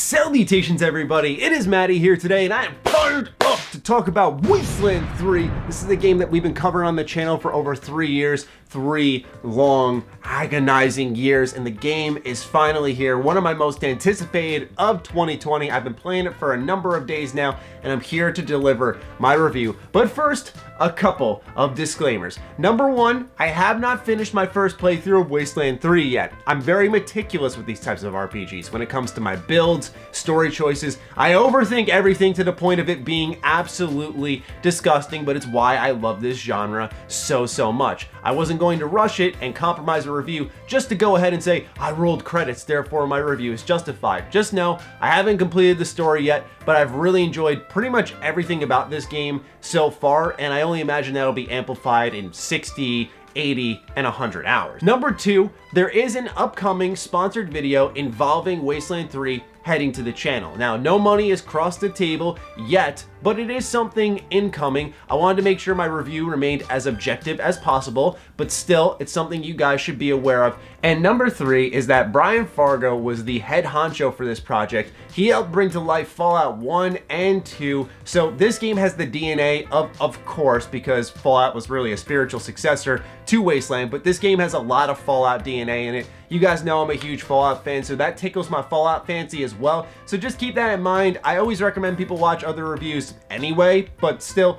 Salutations everybody, it is Matty here today and I am fired up to talk about Wasteland 3. This is a game that we've been covering on the channel for over 3 years, 3 long, agonizing years, and the game is finally here. One of my most anticipated of 2020. I've been playing it for a number of days now and I'm here to deliver my review. But first, a couple of disclaimers. Number one, I have not finished my first playthrough of Wasteland 3 yet. I'm very meticulous with these types of RPGs when it comes to my builds, story choices. I overthink everything to the point of it being absolutely disgusting, but it's why I love this genre so much. I wasn't going to rush it and compromise a review just to go ahead and say, I rolled credits, therefore my review is justified. Just know, I haven't completed the story yet, but I've really enjoyed pretty much everything about this game so far, and I only imagine that'll be amplified in 60, 80, and 100 hours. Number two, there is an upcoming sponsored video involving Wasteland 3 heading to the channel. Now, no money has crossed the table yet, but it is something incoming. I wanted to make sure my review remained as objective as possible, but still, it's something you guys should be aware of. And number three is that Brian Fargo was the head honcho for this project. He helped bring to life Fallout 1 and 2, so this game has the DNA of course, because Fallout was really a spiritual successor to Wasteland, but this game has a lot of Fallout DNA in it. You guys know I'm a huge Fallout fan, so that tickles my Fallout fancy as well. So just keep that in mind. I always recommend people watch other reviews anyway, but still,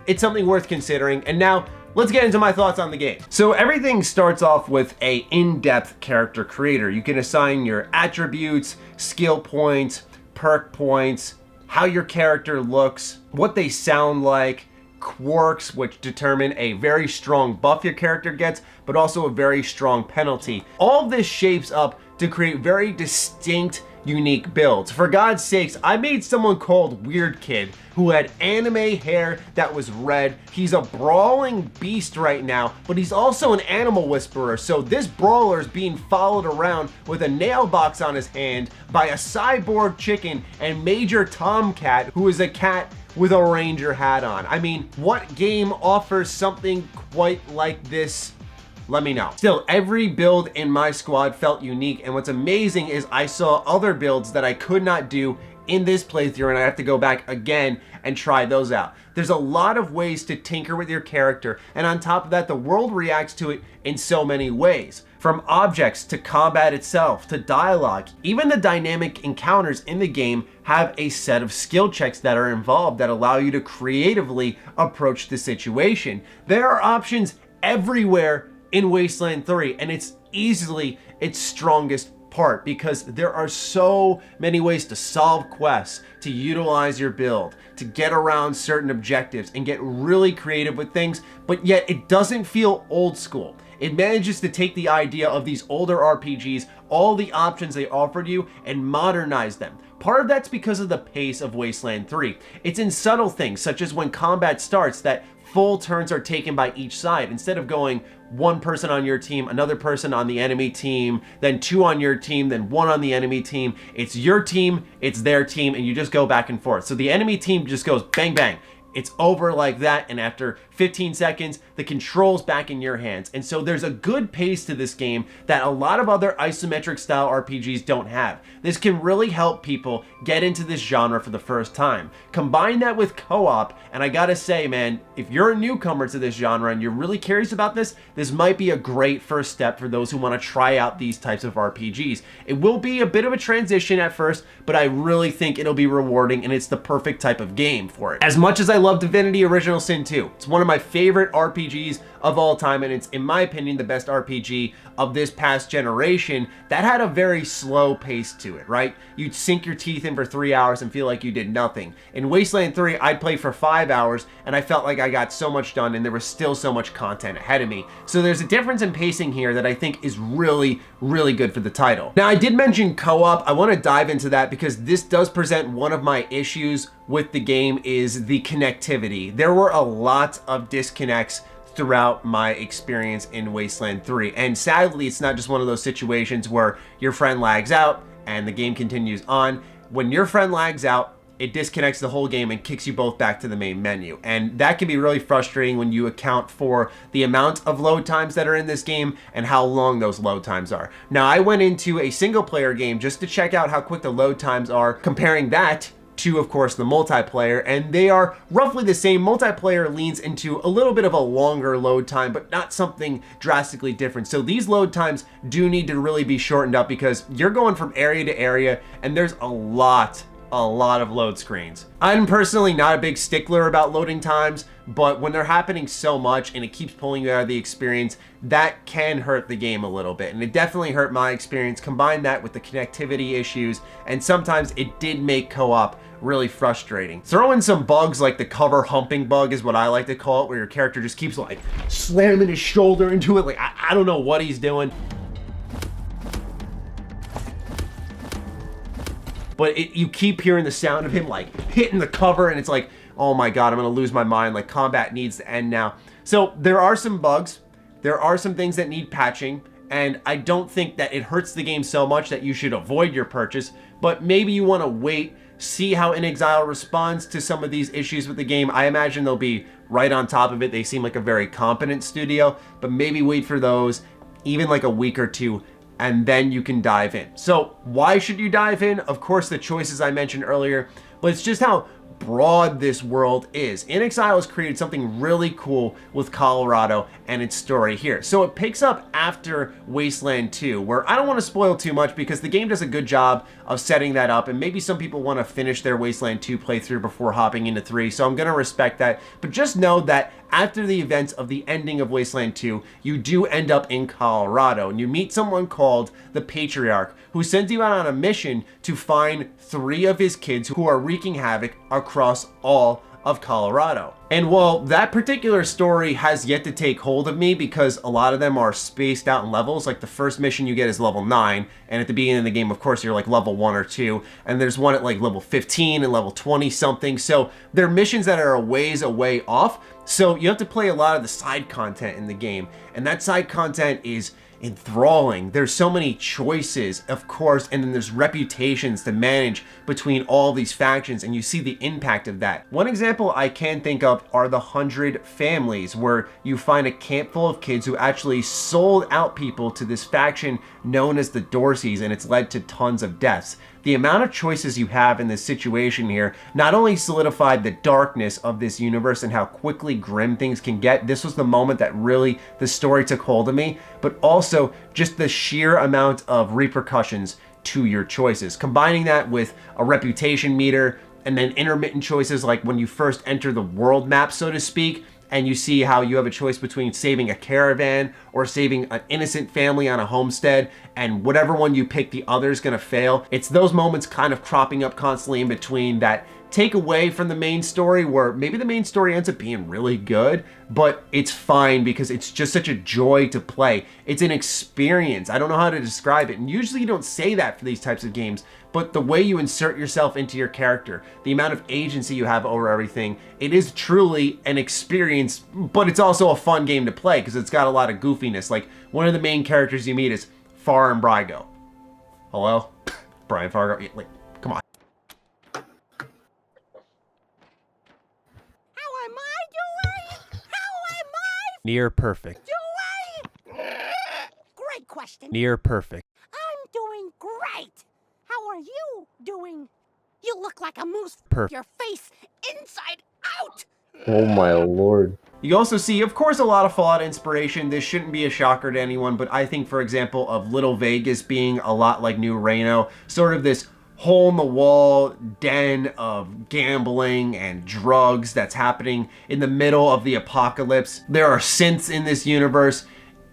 it's something worth considering. And now, let's get into my thoughts on the game. So everything starts off with a in-depth character creator. You can assign your attributes, skill points, perk points, how your character looks, what they sound like, quirks, which determine a very strong buff your character gets, but also a very strong penalty. All of this shapes up to create very distinct, unique builds. For God's sakes, I made someone called Weird Kid who had anime hair that was red. He's a brawling beast right now, but he's also an animal whisperer. So this brawler is being followed around with a nail box on his hand by a cyborg chicken and Major Tomcat, who is a cat with a ranger hat on. I mean, what game offers something quite like this? Let me know. Still, every build in my squad felt unique, and what's amazing is I saw other builds that I could not do in this playthrough, and I have to go back again and try those out. There's a lot of ways to tinker with your character, and on top of that, the world reacts to it in so many ways. From objects to combat itself to dialogue, even the dynamic encounters in the game have a set of skill checks that are involved that allow you to creatively approach the situation. There are options everywhere in Wasteland 3, and it's easily its strongest part because there are so many ways to solve quests, to utilize your build, to get around certain objectives and get really creative with things, but yet it doesn't feel old school. It manages to take the idea of these older RPGs, all the options they offered you, and modernize them. Part of that's because of the pace of Wasteland 3. It's in subtle things, such as when combat starts, that full turns are taken by each side. Instead of going one person on your team, another person on the enemy team, then two on your team, then one on the enemy team, it's your team, it's their team, and you just go back and forth. So the enemy team just goes bang, bang. It's over like that, and after 15 seconds, the control's back in your hands. And so there's a good pace to this game that a lot of other isometric style RPGs don't have. This can really help people get into this genre for the first time. Combine that with co-op, and I gotta say, man, if you're a newcomer to this genre and you're really curious about this, this might be a great first step for those who want to try out these types of RPGs. It will be a bit of a transition at first, but I really think it'll be rewarding, and it's the perfect type of game for it. As much as I love Divinity Original Sin 2, it's one of my favorite RPGs of all time, and it's, in my opinion, the best RPG of this past generation. That had a very slow pace to it, right? You'd sink your teeth in for 3 hours and feel like you did nothing. In Wasteland 3, I'd play for 5 hours, and I felt like I got so much done, and there was still so much content ahead of me. So there's a difference in pacing here that I think is really good for the title. Now, I did mention co-op. I want to dive into that because this does present one of my issues with the game, is the connectivity. There were a lot of disconnects throughout my experience in Wasteland 3, and sadly, it's not just one of those situations where your friend lags out and the game continues on. When your friend lags out, it disconnects the whole game and kicks you both back to the main menu. And that can be really frustrating when you account for the amount of load times that are in this game and how long those load times are. Now, I went into a single player game just to check out how quick the load times are, comparing that to, of course, the multiplayer, and they are roughly the same. Multiplayer leans into a little bit of a longer load time, but not something drastically different. So these load times do need to really be shortened up because you're going from area to area, and there's a lot of load screens. I'm personally not a big stickler about loading times, but when they're happening so much and it keeps pulling you out of the experience, that can hurt the game a little bit. And it definitely hurt my experience. Combine that with the connectivity issues, and sometimes it did make co-op really frustrating. Throw in some bugs like the cover humping bug is what I like to call it, where your character just keeps like slamming his shoulder into it. Like, I don't know what he's doing. But you keep hearing the sound of him like hitting the cover, and it's like, oh my God, I'm gonna lose my mind. Like, combat needs to end now. So there are some bugs. There are some things that need patching, and I don't think that it hurts the game so much that you should avoid your purchase, but maybe you wanna wait, see how inXile responds to some of these issues with the game. I imagine they'll be right on top of it. They seem like a very competent studio, but maybe wait for those, even like a week or two, and then you can dive in. So why should you dive in? Of course, the choices I mentioned earlier, but it's just how broad this world is. inXile has created something really cool with Colorado and its story here. So it picks up after Wasteland 2, where I don't want to spoil too much because the game does a good job of setting that up, and maybe some people want to finish their Wasteland 2 playthrough before hopping into 3, so I'm going to respect that. But just know that after the events of the ending of Wasteland 2, you do end up in Colorado, and you meet someone called the Patriarch, who sends you out on a mission to find 3 of his kids who are wreaking havoc across all of Colorado. And while that particular story has yet to take hold of me because a lot of them are spaced out in levels, like the first mission you get is level 9, and at the beginning of the game, of course, you're like level 1 or 2, and there's one at like level 15 and level 20 something. So they're missions that are a ways away off. So you have to play a lot of the side content in the game, and that side content is enthralling. There's so many choices, of course, and then there's reputations to manage between all these factions, and you see the impact of that. One example I can think of are the 100 Families, where you find a camp full of kids who actually sold out people to this faction known as the Dorseys, and it's led to tons of deaths. The amount of choices you have in this situation here not only solidified the darkness of this universe and how quickly grim things can get. This was the moment that really the story took hold of me, but also just the sheer amount of repercussions to your choices. Combining that with a reputation meter and then intermittent choices, like when you first enter the world map, so to speak, and you see how you have a choice between saving a caravan or saving an innocent family on a homestead, and whatever one you pick, the other's gonna fail. It's those moments kind of cropping up constantly in between that take away from the main story, where maybe the main story ends up being really good, but it's fine because it's just such a joy to play. It's an experience. I don't know how to describe it, and usually you don't say that for these types of games, but the way you insert yourself into your character, the amount of agency you have over everything, it is truly an experience, but it's also a fun game to play because it's got a lot of goofiness. Like, one of the main characters you meet is Far and Brygo. Hello? Brian Fargo? Like, come on. Near perfect. Great question. Near perfect. I'm doing great. How are you doing? You look like a moose. Your face inside out. Oh my lord. You also see, of course, a lot of Fallout inspiration. This shouldn't be a shocker to anyone, but I think, for example, of Little Vegas being a lot like New Reno, sort of this hole-in-the-wall den of gambling and drugs that's happening in the middle of the apocalypse. There are synths in this universe.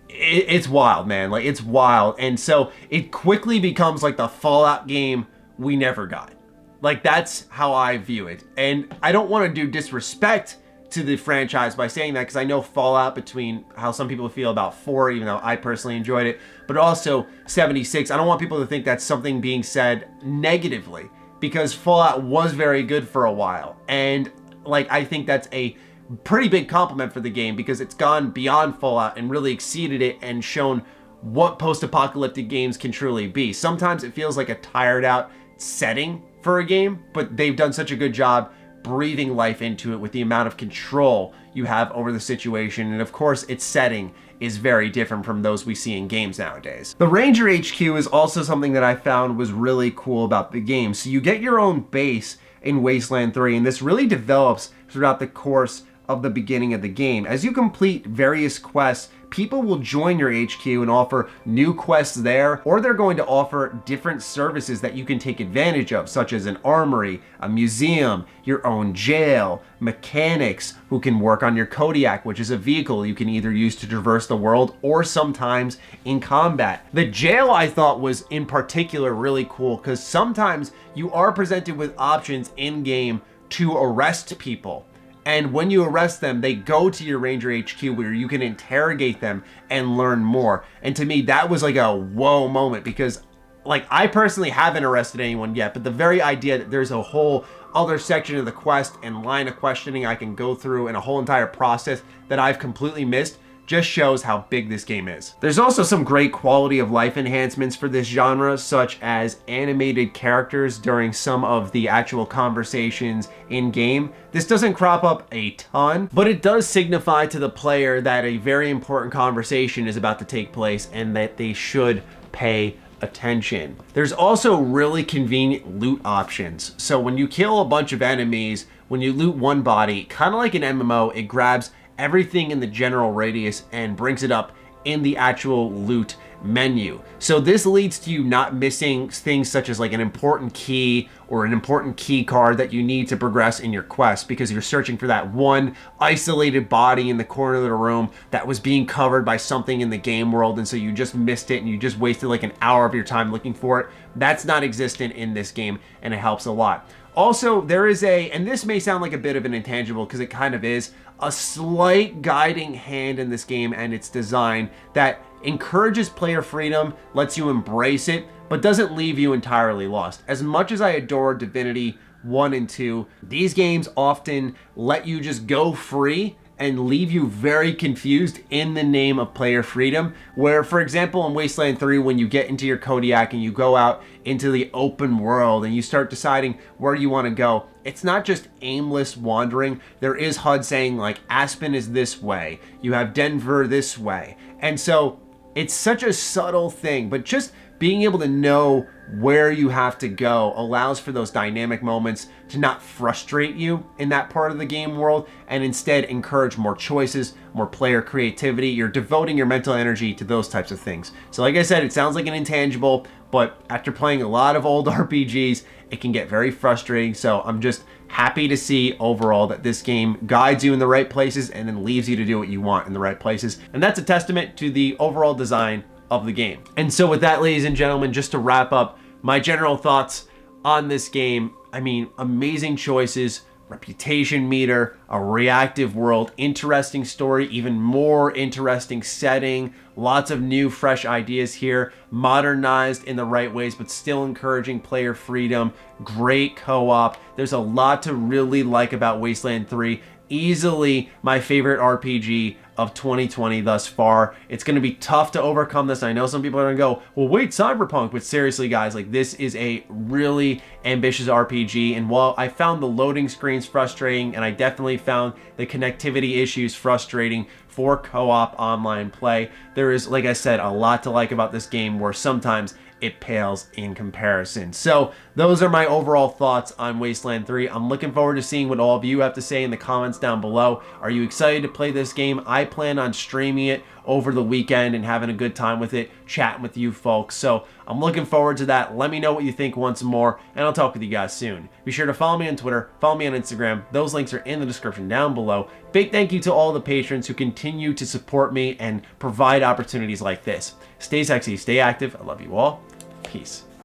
It's wild, man. Like, it's wild. And so it quickly becomes like the Fallout game we never got. Like, that's how I view it. And I don't want to do disrespect to the franchise by saying that, because I know Fallout, between how some people feel about 4, even though I personally enjoyed it, but also 76. I don't want people to think that's something being said negatively, because Fallout was very good for a while. And like, I think that's a pretty big compliment for the game, because it's gone beyond Fallout and really exceeded it and shown what post-apocalyptic games can truly be. Sometimes it feels like a tired out setting for a game, but they've done such a good job breathing life into it with the amount of control you have over the situation. And of course, its setting is very different from those we see in games nowadays. The Ranger HQ is also something that I found was really cool about the game. So you get your own base in Wasteland 3, and this really develops throughout the course of the beginning of the game. As you complete various quests, people will join your HQ and offer new quests there, or they're going to offer different services that you can take advantage of, such as an armory, a museum, your own jail, mechanics who can work on your Kodiak, which is a vehicle you can either use to traverse the world or sometimes in combat. The jail I thought was in particular really cool because sometimes you are presented with options in game to arrest people. And when you arrest them, they go to your Ranger HQ where you can interrogate them and learn more. And to me, that was like a whoa moment because, like, I personally haven't arrested anyone yet, but the very idea that there's a whole other section of the quest and line of questioning I can go through and a whole entire process that I've completely missed just shows how big this game is. There's also some great quality of life enhancements for this genre, such as animated characters during some of the actual conversations in game. This doesn't crop up a ton, but it does signify to the player that a very important conversation is about to take place and that they should pay attention. There's also really convenient loot options. So when you kill a bunch of enemies, when you loot one body, kind of like an MMO, it grabs everything in the general radius and brings it up in the actual loot menu. So this leads to you not missing things such as like an important key or an important key card that you need to progress in your quest because you're searching for that one isolated body in the corner of the room that was being covered by something in the game world, and so you just missed it and you just wasted like an hour of your time looking for it. That's not existent in this game, and it helps a lot. Also, there is and this may sound like a bit of an intangible because it kind of is, a slight guiding hand in this game and its design that encourages player freedom, lets you embrace it, but doesn't leave you entirely lost. As much as I adore Divinity 1 and 2, these games often let you just go free and leave you very confused in the name of player freedom. Where, for example, in Wasteland 3, when you get into your Kodiak and you go out into the open world and you start deciding where you want to go, it's not just aimless wandering. There is HUD saying like Aspen is this way, you have Denver this way. And so it's such a subtle thing, but just being able to know where you have to go allows for those dynamic moments to not frustrate you in that part of the game world and instead encourage more choices, more player creativity. You're devoting your mental energy to those types of things. So like I said, it sounds like an intangible, but after playing a lot of old RPGs, it can get very frustrating. So I'm just happy to see overall that this game guides you in the right places and then leaves you to do what you want in the right places. And that's a testament to the overall design of the game. And so with that, ladies and gentlemen, just to wrap up my general thoughts on this game, I mean, amazing choices, reputation meter, a reactive world, interesting story, even more interesting setting, lots of new fresh ideas here, modernized in the right ways but still encouraging player freedom, great co-op. There's a lot to really like about Wasteland 3. Easily my favorite RPG of 2020 thus far. It's going to be tough to overcome this. I know some people are going to go, well, wait, Cyberpunk, but seriously, guys, like, this is a really ambitious RPG. And while I found the loading screens frustrating, and I definitely found the connectivity issues frustrating for co-op online play, there is, like I said, a lot to like about this game where sometimes it pales in comparison. So those are my overall thoughts on Wasteland 3. I'm looking forward to seeing what all of you have to say in the comments down below. Are you excited to play this game? I plan on streaming it over the weekend and having a good time with it, chatting with you folks. So I'm looking forward to that. Let me know what you think once more, and I'll talk with you guys soon. Be sure to follow me on Twitter, follow me on Instagram. Those links are in the description down below. Big thank you to all the patrons who continue to support me and provide opportunities like this. Stay sexy, stay active. I love you all. Peace.